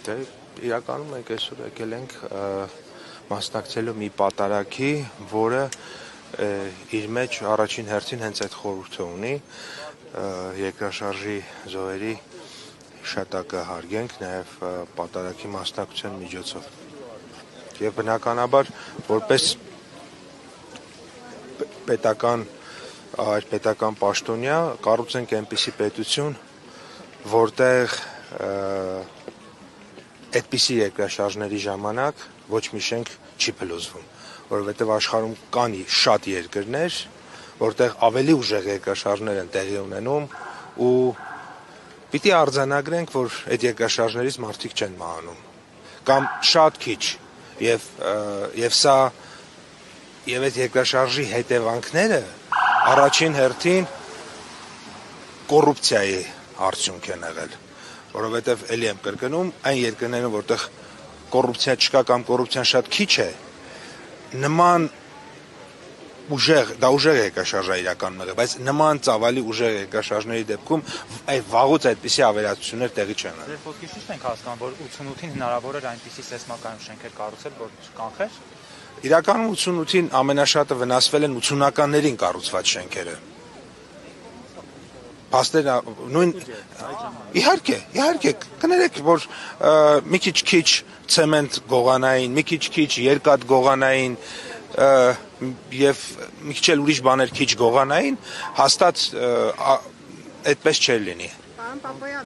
Դե իրականում մենք այսօր եկել ենք մասնակցելու մի պատարագի, որը իր մեջ առաջին հերթին հենց այդ խորհուրդը ունի, երկրաշարժի զոհերի հիշատակը հարգենք նաև պատարագի մասնակցության միջոցով։ Եվ բնականաբար, որպես պետական պաշտոնյա կառուցենք այնպիսի պետություն, որտեղ այդպիսի երկրաշարժների ժամանակ ոչ մի շենք չի փլուզվում, որովհետև աշխարհում կան շատ երկրներ, որտեղ ավելի ուժեղ երկրաշարժներ են տեղի ունենում ու պիտի արձանագրենք, որ այդ երկրաշարժներից մարդիկ չեն մահանում, կամ շատ քիչ, եւ այդ երկրաշարժի հետևանքները առաջին հերթին կոռուպցիայի արդյունք են եղել, որովհետև էլի եմ կրկնում, այն երկրներում, որտեղ կոռուպցիա չկա կամ կոռուպցիան շատ քիչ է, նման ուժեղ երկրաշարժ է իրականում եղել, բայց նման ծավալի ուժեղ երկրաշարժների դեպքում վաղուց այդպիսի ավերածություններ տեղի չեն եղել։ Ձեր խոսքից ճիշտ ենք հասկանում, որ 88-ին հնարավոր էր այնպիսի սեյսմակայուն շենքեր կառուցել, որ կանխեր։ Իրականում 88-ին ամենաշատը վնասվել են 80-ականներին կառուցված շենքերը։ Փաստերը նույն իհարկե կներեք, որ մի քիչ ցեմենտ գողանային, մի քիչ երկաթ գողանային եւ մի քիչ էլ ուրիշ բաներ քիչ գողանային, հաստատ այդպես չէր լինի։